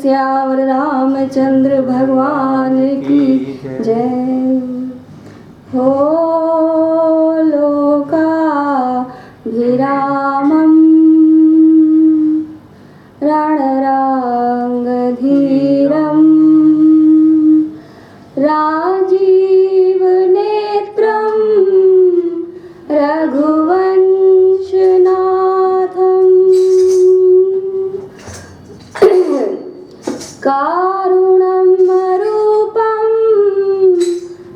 श्यावर रामचंद्र भगवान की जय हो। लोकाभिरामं रणराङ्गधीरं राजीवनेत्रं रघुवंशनाथं कारुणमरूपं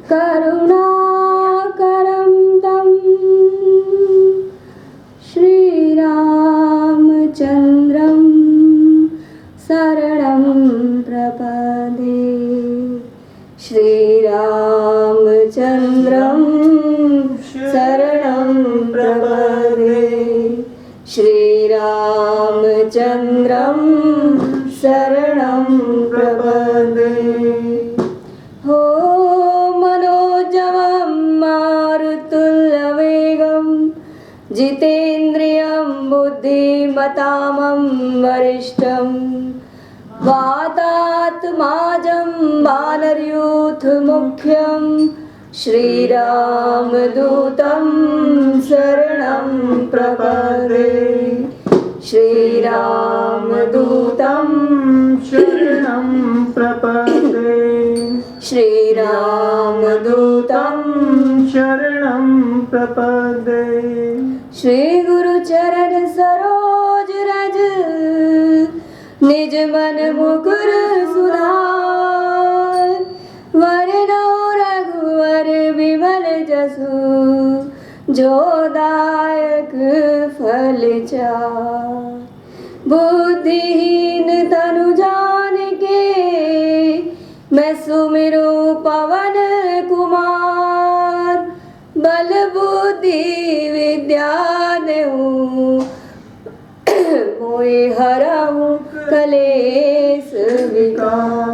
करुणाकरं तं श्रीरामचन्द्रं शरणं प्रपद्ये। श्रीरामचन्द्रं शरणं प्रपद्ये। श्रीरामचन्द्रं शरणं प्रपद्ये। हो मनोजवं मारुतुल्यवेगं जितेन्द्रियं बुद्धिमतां वरिष्ठं वातात्माजं वानरयूथमुख्यं श्रीरामदूतं शरणं प्रपद्ये। श्रीरामदूतं शरणं प्रपद्ये। श्रीरामदूतं शरणं प्रपद्ये। श्री गुरुचरण सरोज रज निज मन मुकुर सुधार वरनो रघुवर विमल जसु जो दायक फल चार। बुद्धिहीन तनु जानिके मैं सुमिरू पवन कुमार बल बुद्धि विद्या देहूँ मोहि हरहूँ कलेश विकार।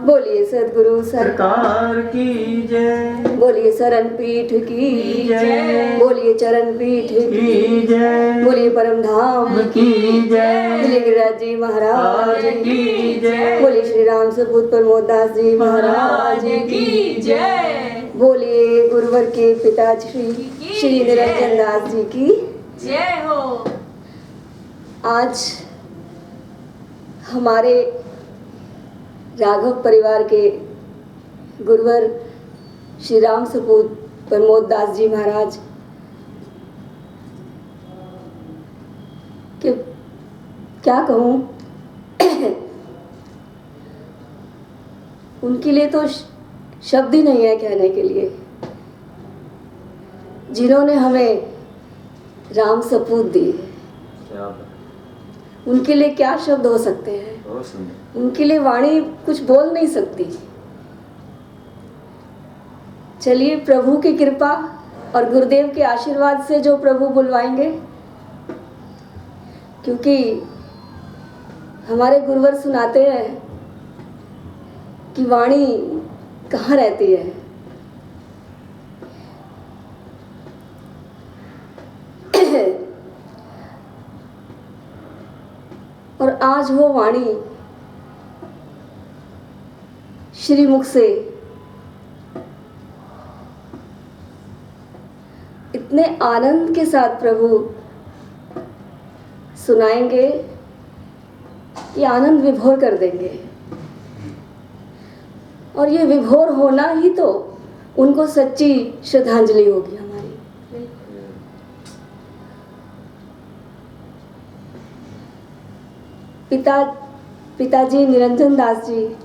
बोलिए सद्गुरु सरकार की जय। बोलिए शरण पीठ की जय। बोलिए चरण पीठ की जय। बोलिए परम धाम की जय। बोलिए गिरिराज जी महाराज की जय। बोलिए श्री राम सपूत प्रमोद दास जी महाराज की जय। बोलिए गुरुवर के पिता श्री निरंजन दास जी की जय हो। आज हमारे राघव परिवार के गुरुवर श्री राम सपूत प्रमोद दास जी महाराज के क्या कहूँ उनके लिए तो शब्द ही नहीं है कहने के लिए। जिन्होंने हमें राम सपूत दिए उनके लिए क्या शब्द हो सकते हैं। उनके लिए वाणी कुछ बोल नहीं सकती। चलिए प्रभु की कृपा और गुरुदेव के आशीर्वाद से जो प्रभु बुलवाएंगे, क्योंकि हमारे गुरुवर सुनाते हैं कि वाणी कहाँ रहती है। और आज वो वाणी श्री मुख से इतने आनंद के साथ प्रभु सुनाएंगे कि आनंद विभोर कर देंगे। और ये विभोर होना ही तो उनको सच्ची श्रद्धांजलि होगी हमारी। पिताजी निरंजन दास जी,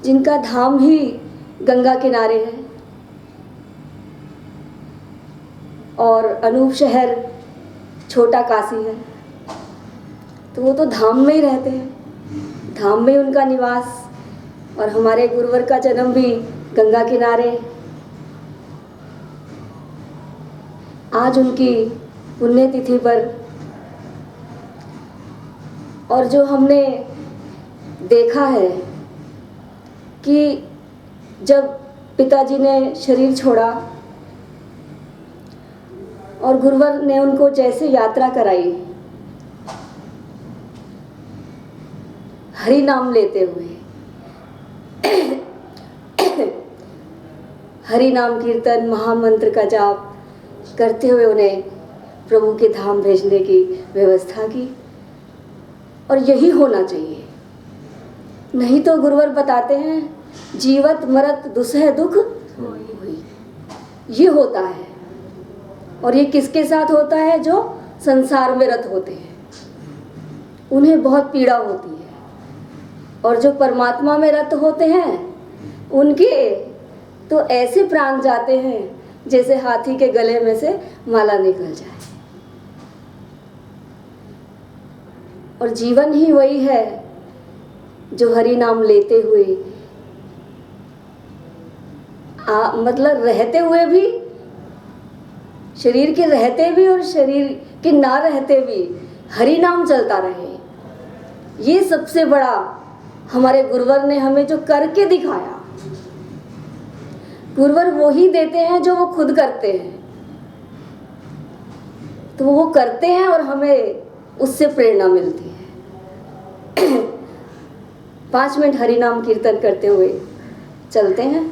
जिनका धाम ही गंगा किनारे है और अनूप शहर छोटा काशी है, तो वो तो धाम में ही रहते हैं, धाम में उनका निवास। और हमारे गुरुवर का जन्म भी गंगा किनारे। आज उनकी पुण्यतिथि पर और जो हमने देखा है कि जब पिताजी ने शरीर छोड़ा और गुरुवर ने उनको जैसे यात्रा कराई हरि नाम लेते हुए, हरि नाम कीर्तन महामंत्र का जाप करते हुए उन्हें प्रभु के धाम भेजने की व्यवस्था की। और यही होना चाहिए। नहीं तो गुरुवर बताते हैं जीवत मरत दुसह दुख हुई, ये होता है। और ये किसके साथ होता है? जो संसार में रत होते हैं, उन्हें बहुत पीड़ा होती है। और जो परमात्मा में रत होते हैं उनके तो ऐसे प्राण जाते हैं जैसे हाथी के गले में से माला निकल जाए। और जीवन ही वही है जो हरि नाम लेते हुए मतलब रहते हुए भी, शरीर के रहते भी और शरीर के ना रहते भी हरि नाम चलता रहे। ये सबसे बड़ा हमारे गुरुवर ने हमें जो करके दिखाया। गुरुवर वो ही देते हैं जो वो खुद करते हैं, तो वो करते हैं और हमें उससे प्रेरणा मिलती है। 5 मिनट हरि नाम कीर्तन करते हुए चलते हैं।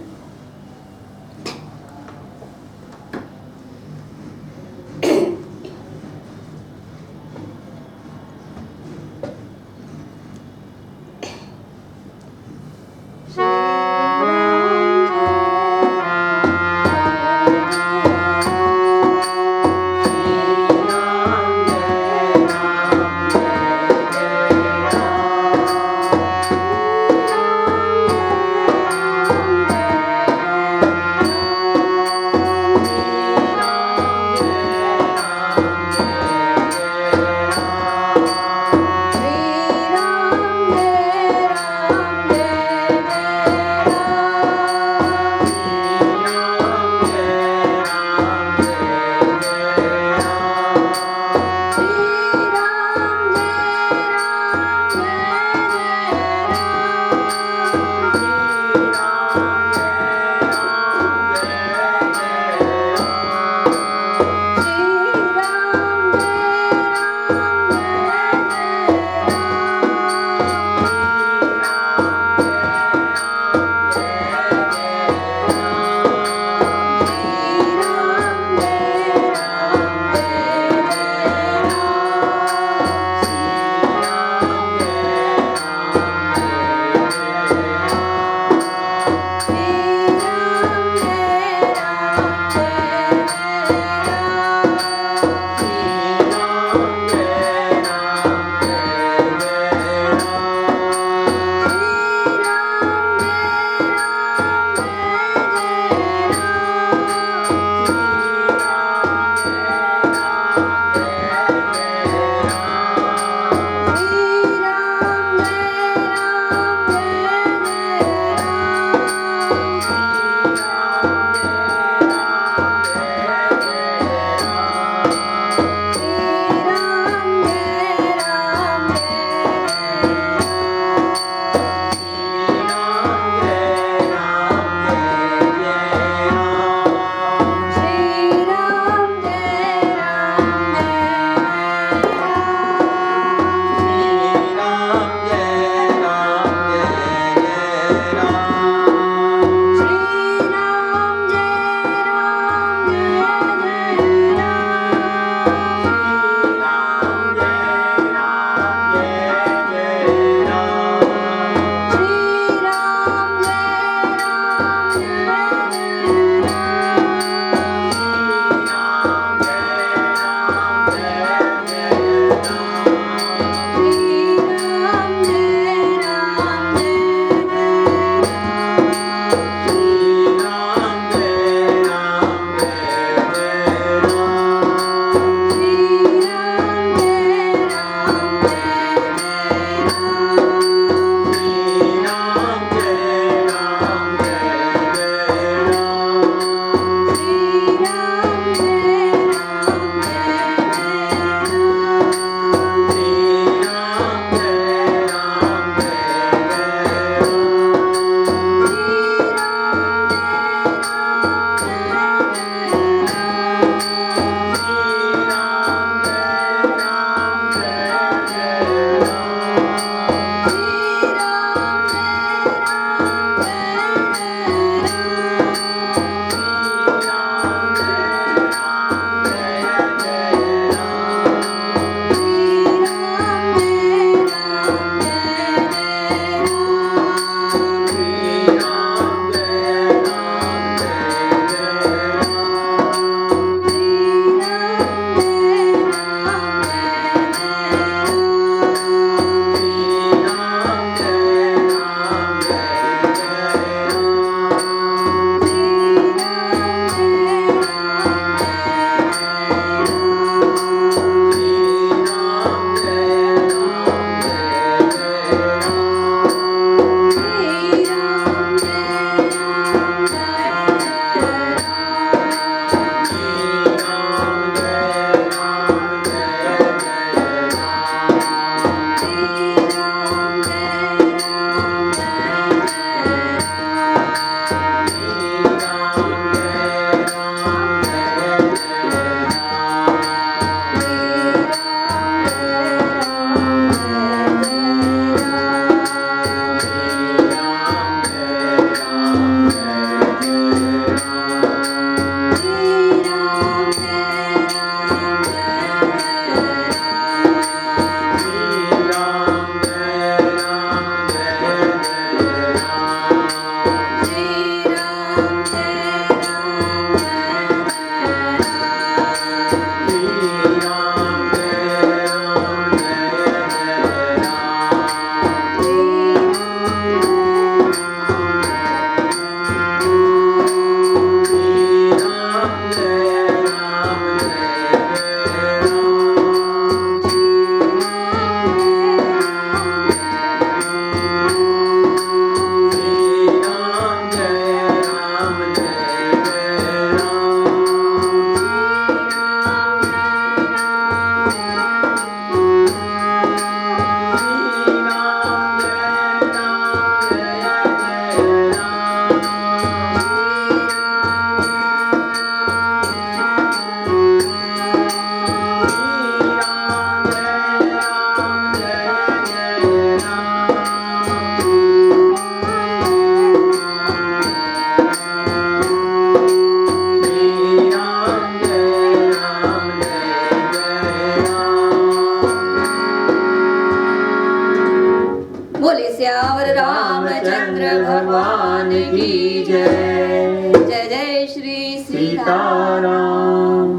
बोले श्यावर रामचंद्र भगवान की जय। जय जय श्री सीताराम।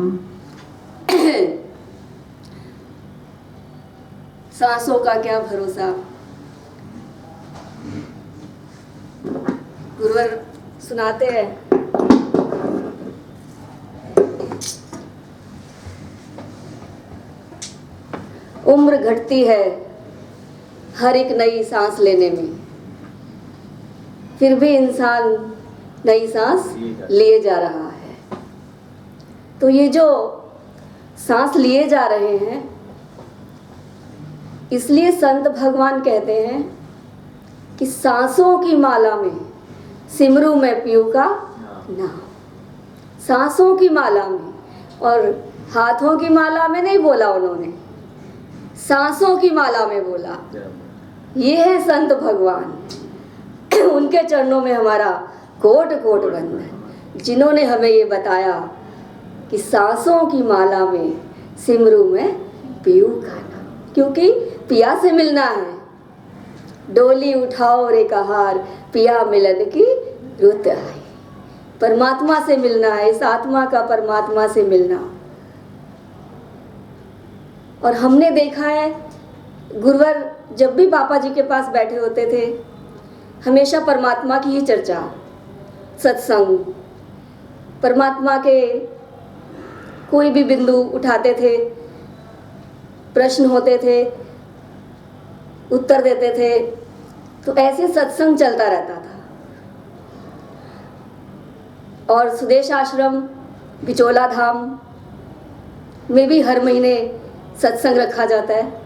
सांसों का क्या भरोसा। गुरुवर सुनाते हैं, उम्र घटती है हर एक नई सांस लेने में, फिर भी इंसान नई सांस लिए जा रहा है। तो ये जो सांस लिए जा रहे हैं, इसलिए संत भगवान कहते हैं कि सांसों की माला में सिमरू मैं पीऊ का नाम। सांसों की माला में, और हाथों की माला में नहीं बोला उन्होंने, सांसों की माला में बोला। ये है संत भगवान। उनके चरणों में हमारा कोट कोट बंधन, जिन्होंने हमें ये बताया कि सांसों की माला में सिमरू में पीऊ का नाम। क्योंकि पिया से मिलना है। डोली उठाओ रे कहार, पिया मिलन की रुत आई। परमात्मा से मिलना है, इस आत्मा का परमात्मा से मिलना। और हमने देखा है, गुरुवर जब भी पापा जी के पास बैठे होते थे, हमेशा परमात्मा की ही चर्चा, सत्संग, परमात्मा के कोई भी बिंदु उठाते थे, प्रश्न होते थे, उत्तर देते थे। तो ऐसे सत्संग चलता रहता था। और सुदेश आश्रम बिचोला धाम में भी हर महीने सत्संग रखा जाता है,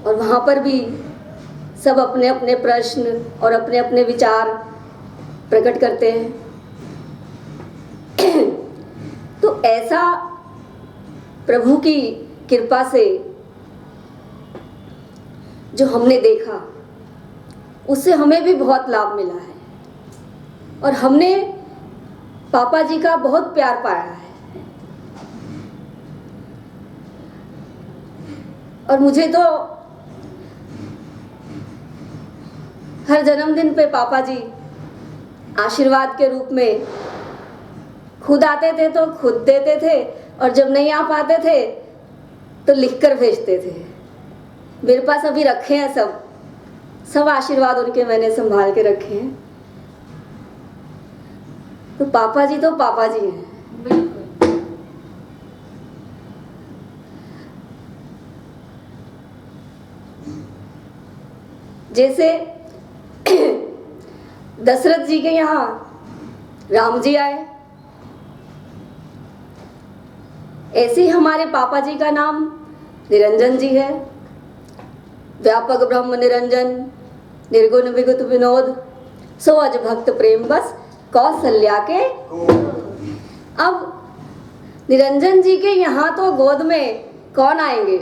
और वहाँ पर भी सब अपने अपने प्रश्न और अपने अपने विचार प्रकट करते हैं। तो ऐसा प्रभु की कृपा से जो हमने देखा, उससे हमें भी बहुत लाभ मिला है, और हमने पापा जी का बहुत प्यार पाया है। और मुझे तो हर जन्मदिन पे पापा जी आशीर्वाद के रूप में खुद आते थे तो खुद देते थे, और जब नहीं आ पाते थे तो लिखकर भेजते थे। मेरे पास अभी रखे हैं सब आशीर्वाद उनके मैंने संभाल के रखे हैं। तो पापा जी हैं। बिल्कुल। जैसे दशरथ जी के यहाँ राम जी आए, ऐसे ही हमारे पापा जी का नाम निरंजन जी है। व्यापक ब्रह्म निरंजन, निर्गुण विगुत विनोद, सो अज भक्त प्रेम बस कौशल्या के। अब निरंजन जी के यहाँ तो गोद में कौन आएंगे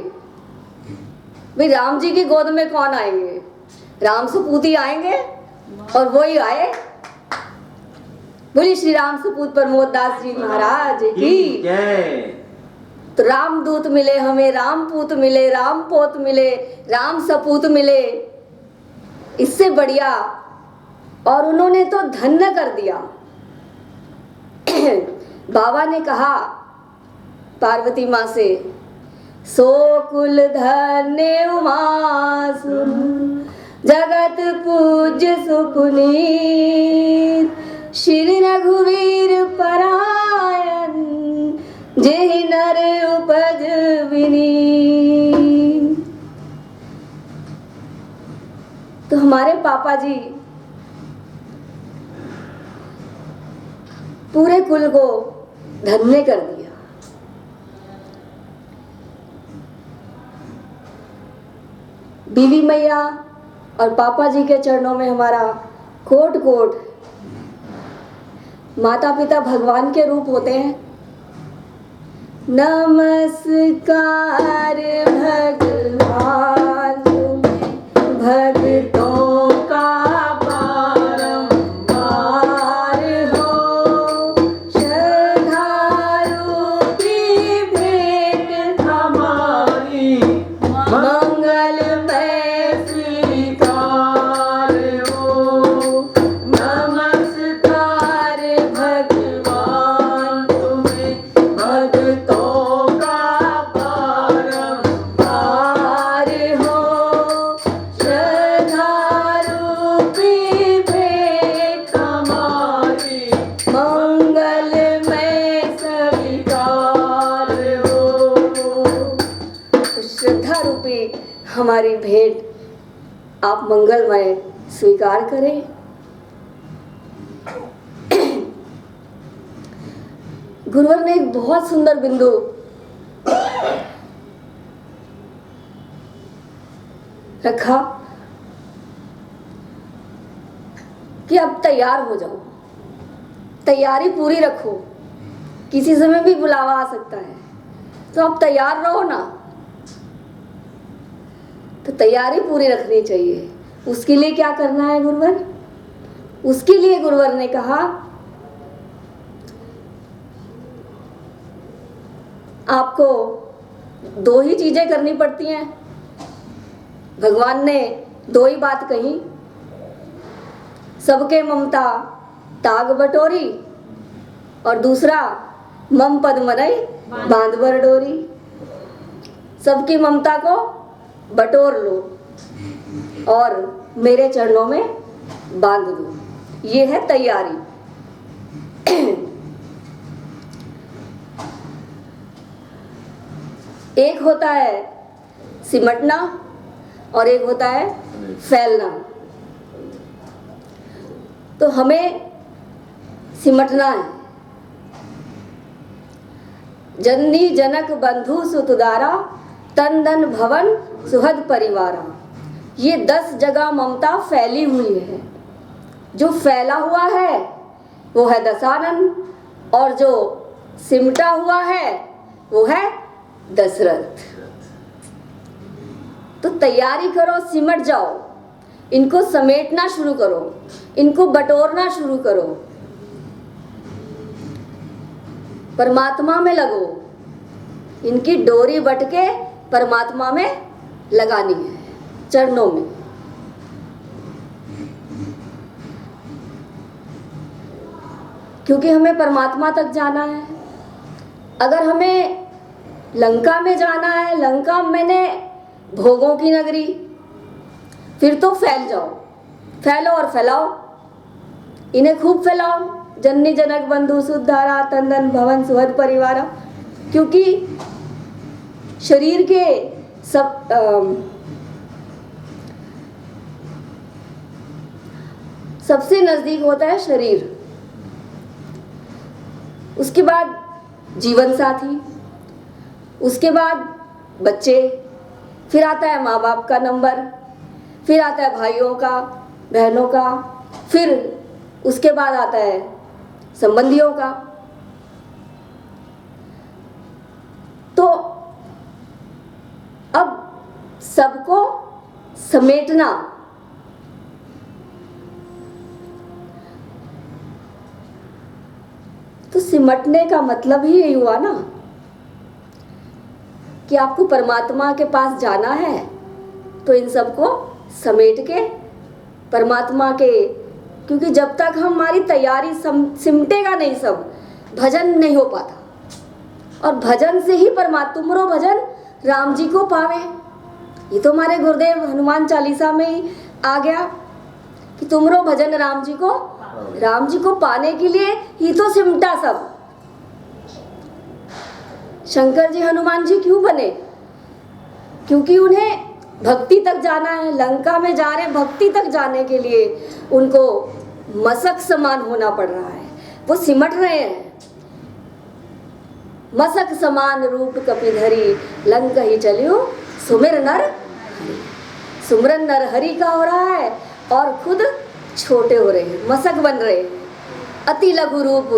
भाई? राम जी की गोद में कौन आएंगे? राम सपूती आएंगे, और वो ही आए। बोलिए श्री राम सपूत प्रमोद दास जी महाराज की जय। तो रामदूत मिले हमें, रामपूत मिले, रामपोत मिले, राम सपूत मिले, इससे बढ़िया। और उन्होंने तो धन्य कर दिया। बाबा ने कहा पार्वती माँ से, सो कुल धन्य उमासुन, जगत पूज्य सुपुनीत, श्री रघुवीर परायण, जेहि नर उपज विनीत। तो हमारे पापा जी पूरे कुल को धन्य कर दिया। बीवी मैया और पापा जी के चरणों में हमारा कोट कोट। माता पिता भगवान के रूप होते हैं। नमस्कार भगवान तुम्हें, भक्तों का बारंबार हो, श्रद्धालु की भेंट हमारी, मंगलमय स्वीकार हमारी भेंट आप मंगलमय स्वीकार करें। गुरुवर ने एक बहुत सुंदर बिंदु रखा कि अब तैयार हो जाओ, तैयारी पूरी रखो, किसी समय भी बुलावा आ सकता है, तो आप तैयार रहो ना। तो तैयारी पूरी रखनी चाहिए। उसके लिए क्या करना है गुरुवर? उसके लिए गुरुवर ने कहा आपको दो ही चीजें करनी पड़ती हैं। भगवान ने दो ही बात कही, सबके ममता ताग बटोरी, और दूसरा मम पद मनई बांध बर डोरी। सबकी ममता को बटोर लो और मेरे चरणों में बांध दो। ये है तैयारी। एक होता है सिमटना और एक होता है फैलना। तो हमें सिमटना है। जननी जनक बंधु सुतदारा, तन धन भवन सुहद परिवारा। ये 10 जगह ममता फैली हुई है। जो फैला हुआ है वो है दशानन, और जो सिमटा हुआ है वो है दशरथ। तो तैयारी करो, सिमट जाओ, इनको समेटना शुरू करो, इनको बटोरना शुरू करो, परमात्मा में लगो। इनकी डोरी बट के परमात्मा में लगानी है, चरणों में। क्योंकि हमें परमात्मा तक जाना है। अगर हमें लंका में जाना है, लंका मैंने भोगों की नगरी, फिर तो फैल जाओ, फैलो और फैलाओ, इन्हें खूब फैलाओ। जननी जनक बंधु सुधारा, तन धन भवन सुहद परिवारा। क्योंकि शरीर के सबसे नजदीक होता है शरीर, उसके बाद जीवन साथी, उसके बाद बच्चे, फिर आता है माँ बाप का नंबर, फिर आता है भाइयों का, बहनों का, फिर उसके बाद आता है संबंधियों का। तो अब सबको समेटना, तो सिमटने का मतलब ही यही हुआ ना कि आपको परमात्मा के पास जाना है, तो इन सबको समेट के परमात्मा के, क्योंकि जब तक हमारी तैयारी सिमटेगा नहीं सब, भजन नहीं हो पाता। और भजन से ही परमात्मा, तुमरो भजन राम जी को पावे, ये तो हमारे गुरुदेव हनुमान चालीसा में ही आ गया कि तुमरो भजन राम जी को पाने के लिए ही तो सिमटा सब। शंकर जी हनुमान जी क्यों बने? क्योंकि उन्हें भक्ति तक जाना है। लंका में जा रहे भक्ति तक जाने के लिए उनको मशक समान होना पड़ रहा है। वो सिमट रहे हैं। मशक समान रूप कपिधरी, लंक ही चलियो सुमिर नर हरि। सुमरन नर हरि का हो रहा है और खुद छोटे हो रहे हैं, मशक बन रहे हैं। अति लघु रूप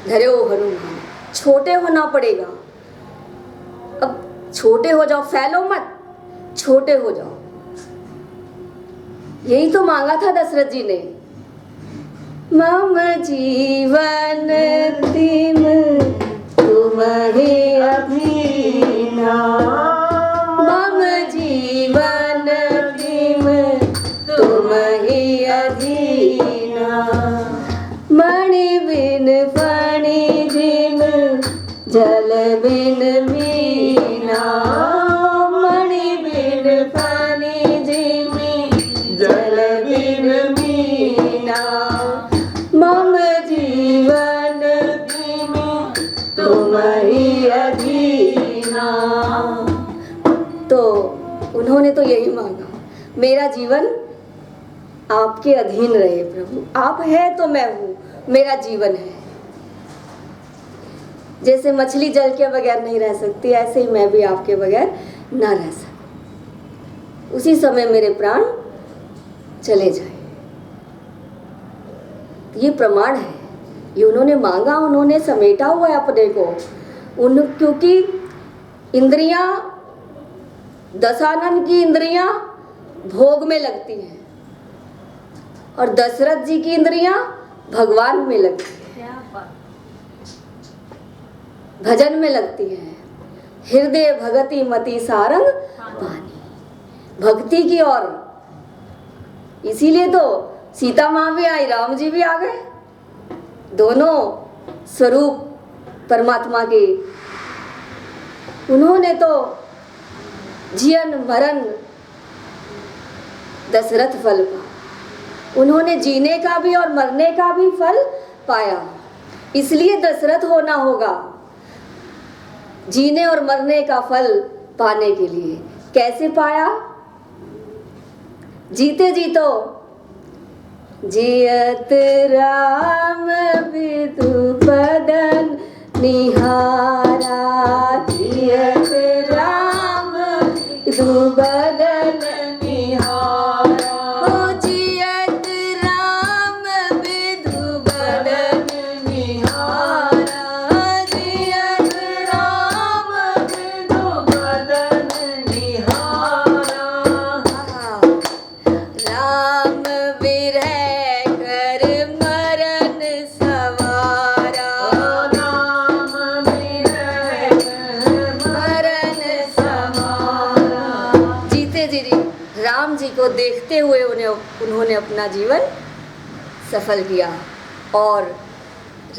धर्यो हनुमान, छोटे होना पड़ेगा। अब छोटे हो जाओ, फैलो मत, छोटे हो जाओ। यही तो मांगा था दशरथ जी ने। मम जीवन तिम तुम्हें अधीना, मम जीवन तिम तुम्हें अधीना। मणि बिन फणि जिम जल बिन मीना, मणि बिन फणि जिम जल बिन मीना। मम जीवन तिम तुम्हें अधीना। तो उन्होंने तो यही मांगा। मेरा जीवन आपके अधीन रहे प्रभु। आप है तो मैं हूँ, मेरा जीवन है। जैसे मछली जल के बगैर नहीं रह सकती, ऐसे ही मैं भी आपके बगैर ना रह सकती। उसी समय मेरे प्राण चले जाए। ये प्रमाण है, ये उन्होंने मांगा, उन्होंने समेटा हुआ है अपने को। क्योंकि इंद्रियां, दशानन की इंद्रियां भोग में लगती हैं और दशरथ जी की इंद्रियां भगवान में लगती हैं, भजन में लगती हैं। हृदय भगति मति सारंग पानी, भक्ति की ओर। इसीलिए तो सीता माँ भी आई, राम जी भी आ गए। दोनों स्वरूप परमात्मा के। उन्होंने तो जीवन मरण दशरथ फल पा, उन्होंने जीने का भी और मरने का भी फल पाया। इसलिए दशरथ होना होगा, जीने और मरने का फल पाने के लिए। कैसे पाया? जीते जी तो जियत राम विदुपदन निहारा, जियत राम विदुपदन निहारा, ओ जियत राम विदुपदन निहारा, जियत राम विदुपदन निहारा। राम विरह राम जी को देखते हुए उन्होंने अपना जीवन सफल किया। और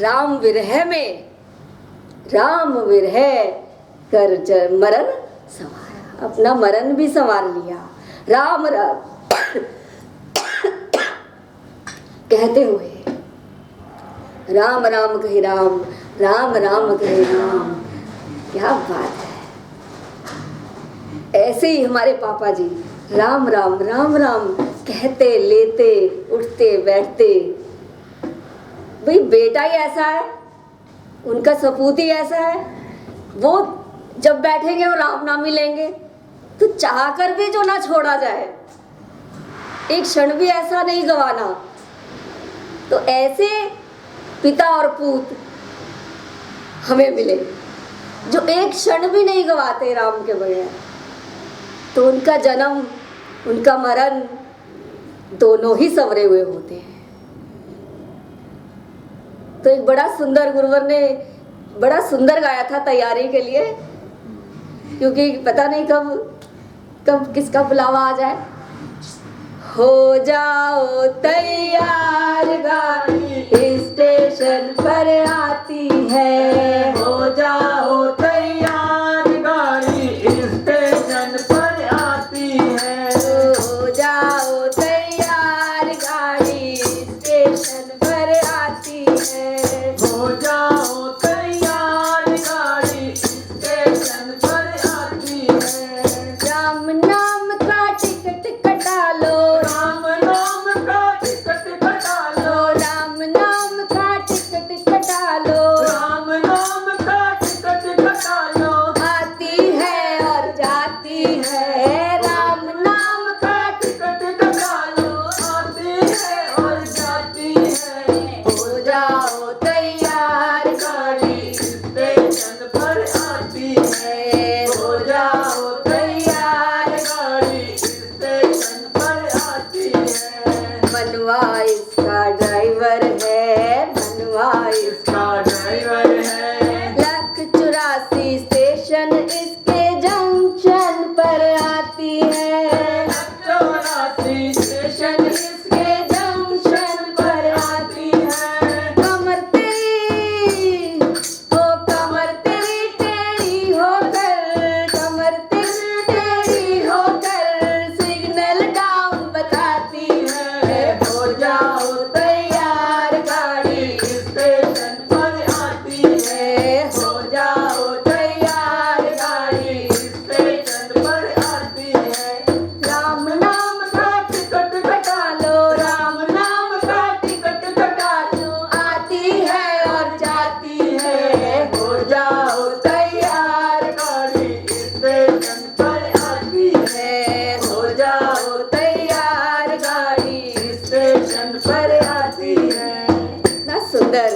राम विरह कर मरण संवारा, अपना मरण भी संवार लिया। राम राम कहते हुए, राम राम कहे राम, राम राम कहे राम। क्या बात है! ऐसे ही हमारे पापा जी राम राम राम राम कहते, लेते, उठते, बैठते। भाई बेटा ही ऐसा है, उनका सपूत ही ऐसा है। वो जब बैठेंगे और राम नाम ही लेंगे, तो चाह कर भी जो ना छोड़ा जाए, एक क्षण भी ऐसा नहीं गवाना। तो ऐसे पिता और पूत हमें मिले जो एक क्षण भी नहीं गवाते राम के बगैर। तो उनका जन्म, उनका मरण दोनों ही संवरे हुए होते हैं। तो एक बड़ा सुंदर गुरुवर ने बड़ा सुंदर गाया था तैयारी के लिए, क्योंकि पता नहीं कब किसका बुलावा आ जाए। हो जाओ तैयार, गाड़ी स्टेशन पर आती है। हो जाओ तैयार, गाड़ी स्टेशन पर आती है। हो जाओ तैयार, गाड़ी स्टेशन पर आती है। हो जाओ तैयार, गाड़ी स्टेशन पर आती है। राम नाम का टिकट कटा लो, राम नाम का टिकट कटा लो, राम नाम का टिकट कटा लो, राम नाम का टिकट कटा लो। आती है और जाती है, राम नाम का टिकट कटा लो। आती है और जाती है। हो जाओ तैयार, गाड़ी स्टेशन पर आती है। हो जाओ तैयार, गाड़ी स्टेशन पर आती है। मनवा इसका ड्राइवर है, मनवा इसका ड्राइवर है। लाख 84 स्टेशन इसके जंक्शन पर आती है। लाख 84 स्टेशन इसके जंक्शन पर आती है। कमर तेरी हो, कमर तेरी टेढ़ी होकर, कमर तेरी टेढ़ी होकर सिग्नल डाउन बताती है। हो जाओ तैयार, पर आती है। ना सुंदर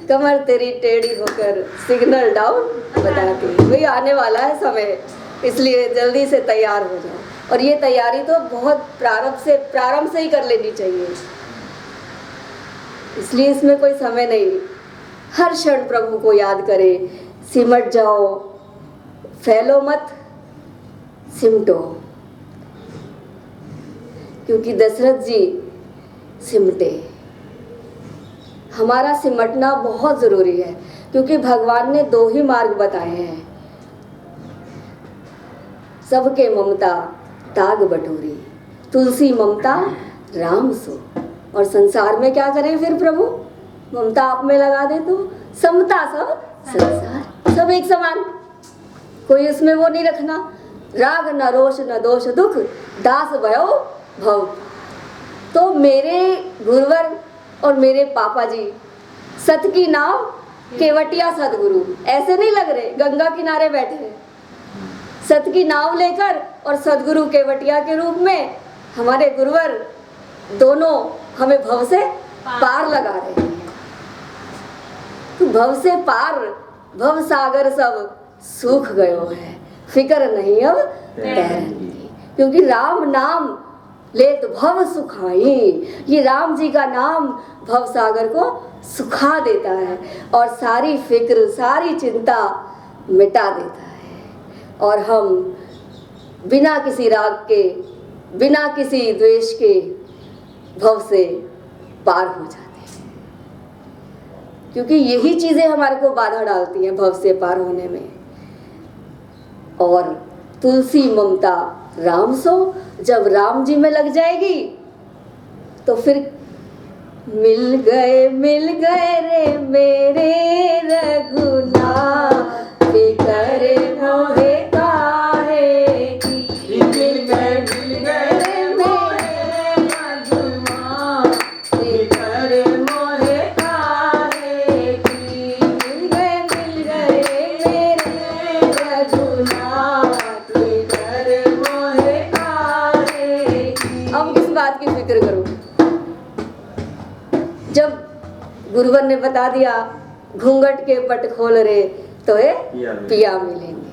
कमर तेरी टेढ़ी होकर सिग्नल डाउन बताती है। भाई आने वाला है समय, इसलिए जल्दी से तैयार हो जाओ। और ये तैयारी तो बहुत प्रारंभ से ही कर लेनी चाहिए, इसलिए इसमें कोई समय नहीं। हर क्षण प्रभु को याद करें, सिमट जाओ, फैलो मत, सिमटो। क्योंकि दशरथ जी सिमटे। हमारा सिमटना बहुत ज़रूरी है, क्योंकि भगवान ने 2 ही मार्ग बताए हैं। सबके ममता ताग बटोरी, तुलसी ममता राम सो। और संसार में क्या करें फिर प्रभु? ममता आप में लगा दे तो समता सब संसार, सब एक समान, कोई उसमें वो नहीं रखना। राग न रोष न दोष दुख, दास भयो भव। तो मेरे गुरुवर और मेरे पापा जी सत की नाव केवटिया सतगुरु, ऐसे नहीं लग रहे गंगा किनारे बैठे हैं। सत की नाव लेकर और सतगुरु केवटिया के रूप में हमारे गुरुवर दोनों हमें भव से पार लगा रहे हैं। तो भव से पार, भव सागर सब सूख गयो है, फिक्र नहीं अब तैरन की। क्योंकि राम नाम लेत भव सुखाई, ये राम जी का नाम भव सागर को सुखा देता है और सारी फिक्र सारी चिंता मिटा देता है। और हम बिना किसी राग के, बिना किसी द्वेष के भव से पार हो जाते हैं। क्योंकि यही चीज़ें हमारे को बाधा डालती हैं भव से पार होने में। और तुलसी ममता राम सो, जब राम जी में लग जाएगी तो फिर मिल गए रे मेरे रघुनाथ, फिकर मोहे काहे की। मिल गए रे मेरे रघुनाथ, फिकर मोहे काहे की। मिल गए मेरे रघुनाथ, फिकर मोहे काहे की। अब किस बात की फिक्र करूं? जब गुरुवर ने बता दिया घूंघट के पट खोल रे तो ये पिया मिलेंगे।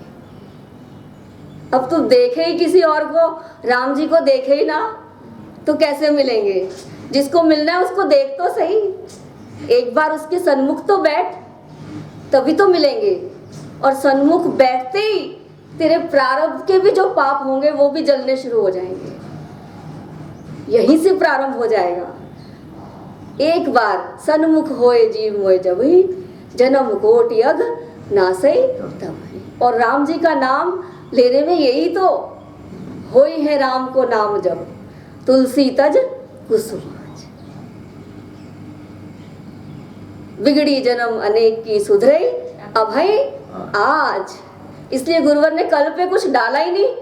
अब तू देखे ही किसी और को, राम जी को देखे ही ना, तो कैसे मिलेंगे? जिसको मिलना है उसको देख तो सही, एक बार उसके सन्मुख तो बैठ, तभी तो मिलेंगे। और सन्मुख बैठते ही तेरे प्रारब्ध के भी जो पाप होंगे वो भी जलने शुरू हो जाएंगे, यहीं से प्रारंभ हो जाएगा। एक बार सन्मुख होए जीव मोए जब ही, जन्म कोटि अग नासई तब। और राम जी का नाम लेने में यही तो होई है राम को नाम जब, तुलसी तज कुसुम। बिगड़ी जन्म अनेक की सुधरे अभय आज। इसलिए गुरुवर ने कल पे कुछ डाला ही नहीं।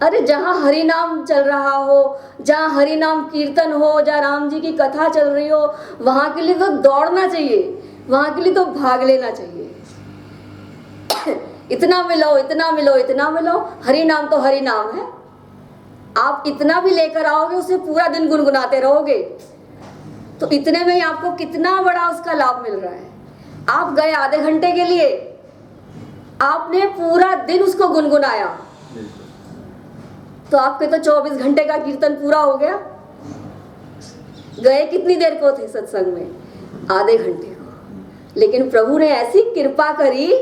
अरे जहाँ हरि नाम चल रहा हो, जहाँ हरि नाम कीर्तन हो, जहाँ राम जी की कथा चल रही हो, वहाँ के लिए तो दौड़ना चाहिए, वहाँ के लिए तो भाग लेना चाहिए। इतना मिलो इतना मिलो इतना मिलो, हरि नाम तो हरि नाम है। आप इतना भी लेकर आओगे, उसे पूरा दिन गुनगुनाते रहोगे, तो इतने में ही आपको कितना बड़ा उसका लाभ मिल रहा है। आप गए आधे घंटे के लिए, आपने पूरा दिन उसको गुनगुनाया, तो आपके तो 24 घंटे का कीर्तन पूरा हो गया। गए कितनी देर को थे सत्संग में? आधे घंटे को। लेकिन प्रभु ने ऐसी कृपा करी,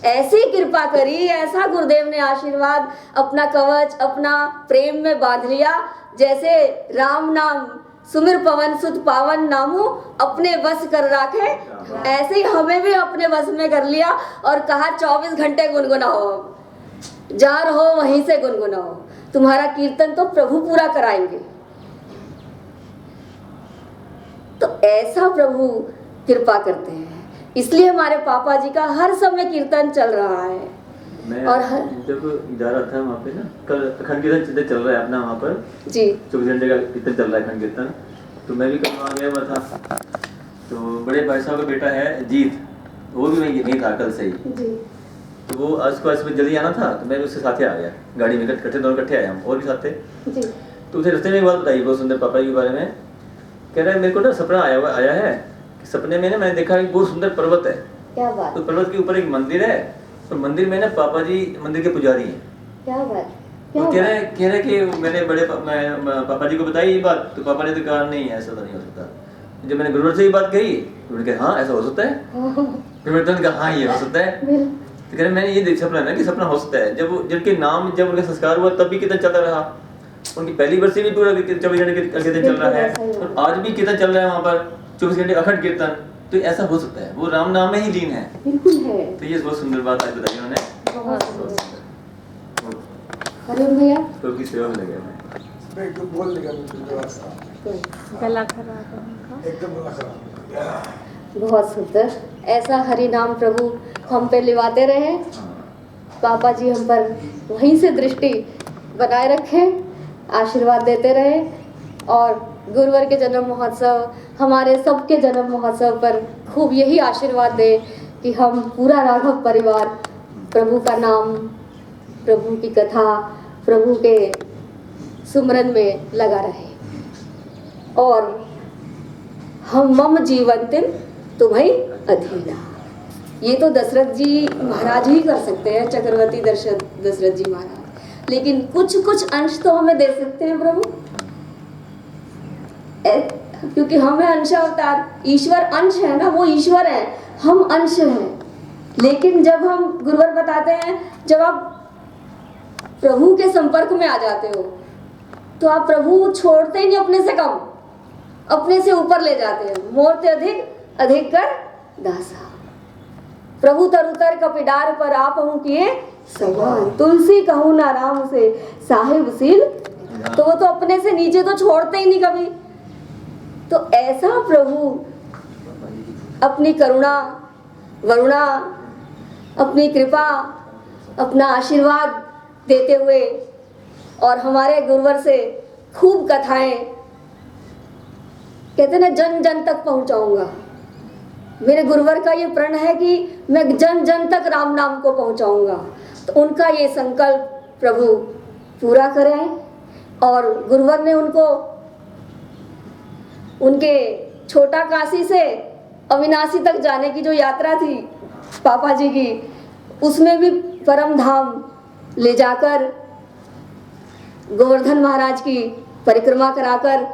ऐसी कृपा करी, ऐसा गुरुदेव ने आशीर्वाद अपना कवच अपना प्रेम में बांध लिया। जैसे राम नाम सुमिर पवन सुत पावन नामू अपने बस कर राखे, ऐसे ही हमें भी अपने बस में कर लिया और कहा 24 घंटे गुनगुनाओ, जा रहो वहीं से गुनगुनाओ, तुम्हारा कीर्तन तो प्रभु पूरा कराएंगे। तो ऐसा प्रभु कृपा करते हैं, इसलिए हमारे पापा जी का हर समय कीर्तन चल रहा है। मैं और जब जा रहा था वहाँ पे ना, कल अखंड कीर्तन चल रहा है अपना वहाँ पर जी 24 घंटे का कीर्तन चल रहा है अखंड कीर्तन। तो मैं भी कल वहाँ गया हुआ था, तो बड़े भाई साहब का बेटा है जीत, वो भी वहीं था कल से ही। जी तो वो आज को आज जल्दी आना था, तो मैं उसके साथ ही आ गया गाड़ी में, इकट्ठे दोनों इकट्ठे आए हम, और भी साथ थे। जी तो उसे रास्ते में एक बात बताई बहुत सुंदर पापा जी के बारे में कह रहा है मेरे को ना सपना आया है कि सपने में ना मैंने देखा एक बहुत सुंदर पर्वत है। क्या बात, तो पर्वत के ऊपर एक मंदिर है और मंदिर में ना पापा जी मंदिर के पुजारी हैं। क्या बात, वो क्या कह बात। रहे कि मैंने पापा जी को बताई ये बात, तो पापा ने तो कहा नहीं ऐसा तो नहीं हो सकता। जब मैंने गुरुवर से ये बात कही तो उन्होंने कहा हाँ ऐसा हो सकता है। फिर मैंने तुरंत कहा हाँ ये हो सकता है। तो कह रहे मैंने ये सपना है ना कि सपना हो सकता है। जब जिनके नाम जब उनका संस्कार हुआ तब भी कीर्तन चलता रहा, उनकी पहली वर्षी भी पूरा 24 घंटे कीर्तन चल रहा है और आज भी कीर्तन चल रहा है वहाँ पर 24 घंटे अखंड कीर्तन। तो ऐसा हो सकता है, वो राम नाम में ही लीन है। बिल्कुल है। तो ये बहुत सुंदर बात आज बताई उन्होंने। बहुत सुंदर। अरुण भैया तो की सेवा में लगे मैं। मैं एकदम बोल लेगा मुझे रास्ता गला खराब है उनका। एकदम गला खराब। बहुत सुंदर। ऐसा हरि नाम प्रभु हम पे लिवाते रहे, पापा जी हम पर वहीं से दृष्टि बनाए रखें, आशीर्वाद देते रहे और गुरुवर के जन्म महोत्सव, हमारे सबके जन्म महोत्सव पर खूब यही आशीर्वाद दे कि हम पूरा राघव परिवार प्रभु का नाम, प्रभु की कथा, प्रभु के सुमरन में लगा रहे। और हम मम जीवंतिम तुम्हें अधीना, ये तो दशरथ जी महाराज ही कर सकते हैं, चक्रवर्ती दशरथ जी महाराज, लेकिन कुछ कुछ अंश तो हमें दे सकते हैं प्रभु, क्योंकि हमें अंशावतार, ईश्वर अंश है ना, वो ईश्वर है, हम अंश हैं। लेकिन जब हम गुरुवर बताते हैं, जब आप प्रभु के संपर्क में आ जाते हो तो आप प्रभु छोड़ते ही नहीं, अपने से कम, अपने से ऊपर ले जाते हैं। मोरते अधिक अधिक कर दासा, प्रभु तरुतर कपिडार पर आप हूँ किए समान, तुलसी कहूँ ना राम से साहिब सील। तो वो तो अपने से नीचे तो छोड़ते ही नहीं कभी। तो ऐसा प्रभु अपनी करुणा वरुणा, अपनी कृपा, अपना आशीर्वाद देते हुए और हमारे गुरुवर से खूब कथाएं, कहते ना जन जन तक पहुंचाऊंगा। मेरे गुरुवर का ये प्रण है कि मैं जन जन तक राम नाम को पहुंचाऊंगा। तो उनका ये संकल्प प्रभु पूरा करें। और गुरुवर ने उनको उनके छोटा काशी से अविनाशी तक जाने की जो यात्रा थी पापा जी की, उसमें भी परम धाम ले जाकर गोवर्धन महाराज की परिक्रमा कराकर,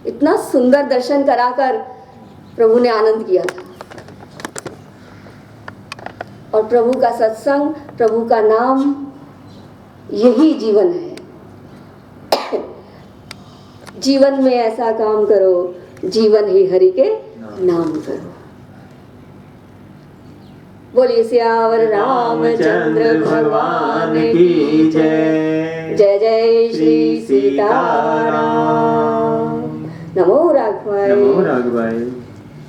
इतना सुंदर दर्शन कराकर प्रभु ने आनंद किया था। और प्रभु का सत्संग, प्रभु का नाम, यही जीवन है। जीवन में ऐसा काम करो, जीवन ही हरि के नाम करो। बोलिए सियावर रामचंद्र भगवान की जय। जय जय श्री सीताराम। नमो राघवाय। नमो राघवाय।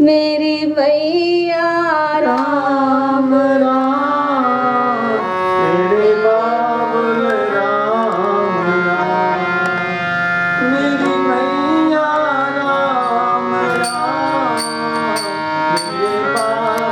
मेरी मैया राम राम।